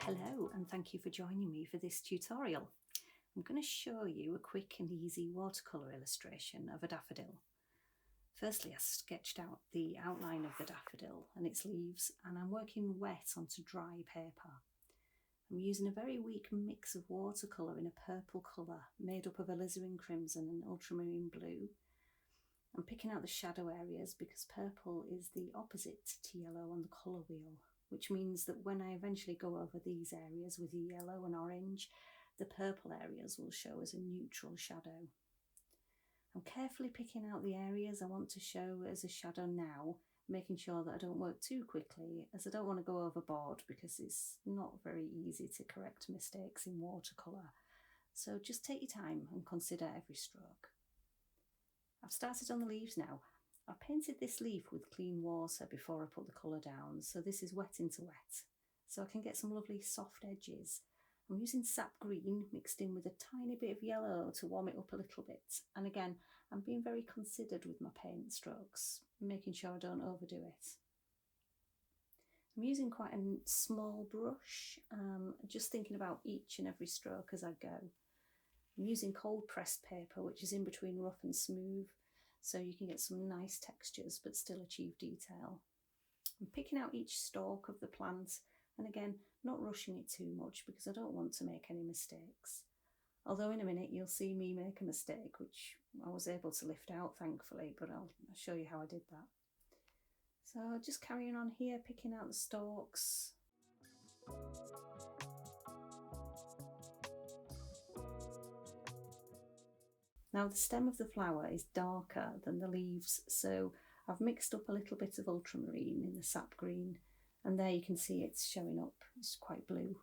Hello and thank you for joining me for this tutorial. I'm going to show you a quick and easy watercolour illustration of a daffodil. Firstly, I sketched out the outline of the daffodil and its leaves, and I'm working wet onto dry paper. I'm using a very weak mix of watercolour in a purple colour made up of alizarin crimson and ultramarine blue. I'm picking out the shadow areas because purple is the opposite to yellow on the colour wheel, which means that when I eventually go over these areas with yellow and orange, the purple areas will show as a neutral shadow. I'm carefully picking out the areas I want to show as a shadow now, making sure that I don't work too quickly, as I don't want to go overboard because it's not very easy to correct mistakes in watercolour. So just take your time and consider every stroke. I've started on the leaves now. I painted this leaf with clean water before I put the colour down, so this is wet into wet, so I can get some lovely soft edges. I'm using sap green mixed in with a tiny bit of yellow to warm it up a little bit, and again I'm being very considered with my paint strokes, making sure I don't overdo it. I'm using quite a small brush, just thinking about each and every stroke as I go. I'm using cold pressed paper, which is in between rough and smooth, so you can get some nice textures but still achieve detail. I'm picking out each stalk of the plant, and again not rushing it too much because I don't want to make any mistakes. Although in a minute you'll see me make a mistake, which I was able to lift out thankfully, but I'll show you how I did that. So just carrying on here, picking out the stalks. Now the stem of the flower is darker than the leaves, so I've mixed up a little bit of ultramarine in the sap green, and there you can see it's showing up, it's quite blue.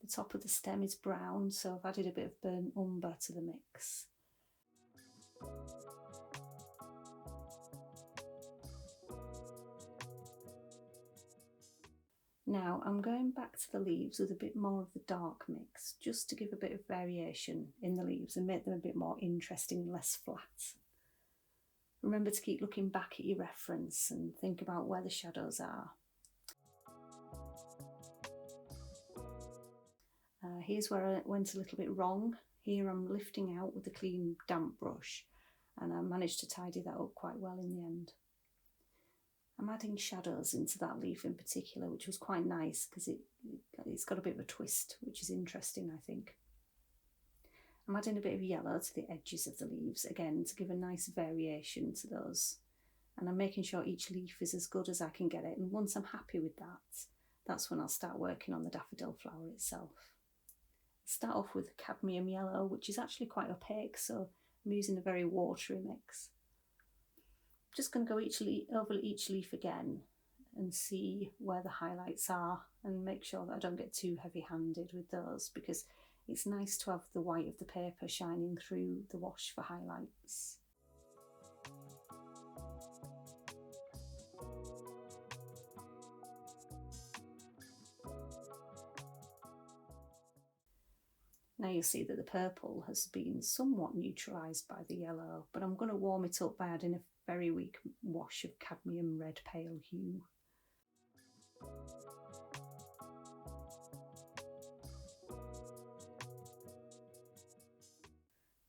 The top of the stem is brown, so I've added a bit of burnt umber to the mix. Now I'm going back to the leaves with a bit more of the dark mix, just to give a bit of variation in the leaves and make them a bit more interesting and less flat. Remember to keep looking back at your reference and think about where the shadows are. Here's where I went a little bit wrong. Here I'm lifting out with a clean damp brush, and I managed to tidy that up quite well in the end. I'm adding shadows into that leaf in particular, which was quite nice because it's got a bit of a twist, which is interesting, I think. I'm adding a bit of yellow to the edges of the leaves, again to give a nice variation to those. And I'm making sure each leaf is as good as I can get it, and once I'm happy with that, that's when I'll start working on the daffodil flower itself. Start off with cadmium yellow, which is actually quite opaque, so I'm using a very watery mix. Just going to go over each leaf again and see where the highlights are, and make sure that I don't get too heavy-handed with those, because it's nice to have the white of the paper shining through the wash for highlights. Now you'll see that the purple has been somewhat neutralised by the yellow, but I'm going to warm it up by adding a very weak wash of cadmium red pale hue.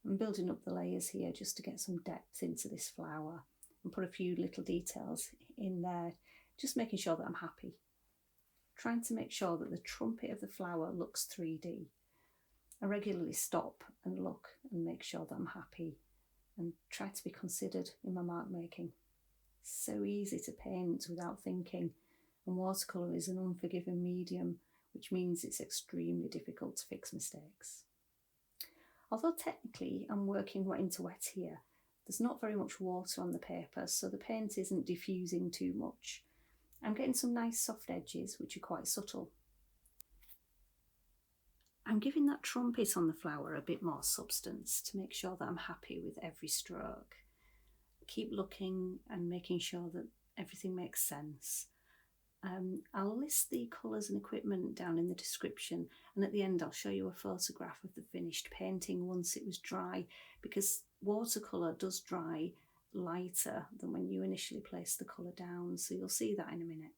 I'm building up the layers here just to get some depth into this flower and put a few little details in there, just making sure that I'm happy. Trying to make sure that the trumpet of the flower looks 3D. I regularly stop and look and make sure that I'm happy, and try to be considered in my mark making. It's so easy to paint without thinking, and watercolour is an unforgiving medium, which means it's extremely difficult to fix mistakes. Although technically I'm working wet into wet here, there's not very much water on the paper, so the paint isn't diffusing too much. I'm getting some nice soft edges, which are quite subtle. I'm giving that trumpet on the flower a bit more substance to make sure that I'm happy with every stroke. Keep looking and making sure that everything makes sense. I'll list the colours and equipment down in the description, and at the end I'll show you a photograph of the finished painting once it was dry, because watercolour does dry lighter than when you initially place the colour down, so you'll see that in a minute.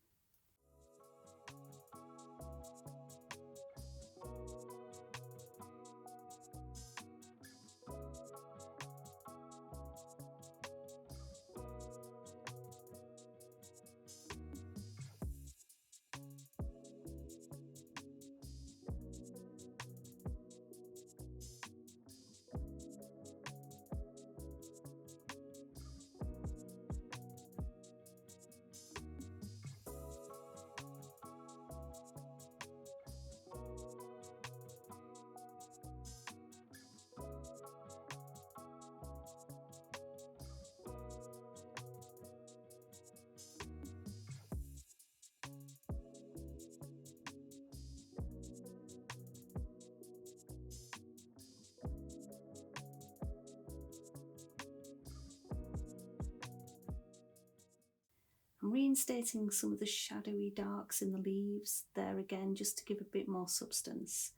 I'm reinstating some of the shadowy darks in the leaves there again, just to give a bit more substance.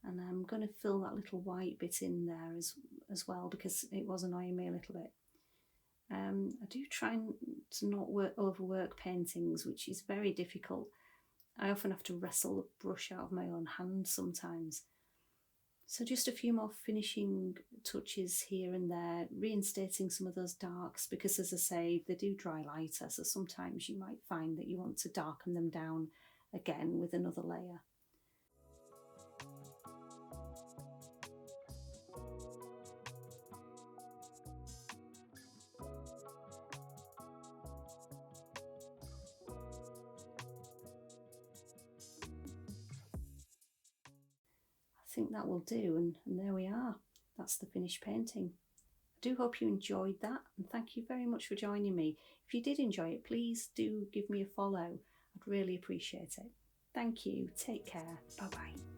And I'm going to fill that little white bit in there as well, because it was annoying me a little bit. I do try to not overwork paintings, which is very difficult. I often have to wrestle the brush out of my own hand sometimes. So just a few more finishing touches here and there, reinstating some of those darks, because as I say, they do dry lighter, so sometimes you might find that you want to darken them down again with another layer. I think that will do, and there we are. That's the finished painting. I do hope you enjoyed that, and thank you very much for joining me. If you did enjoy it, please do give me a follow. I'd really appreciate it. Thank you. Take care. Bye bye.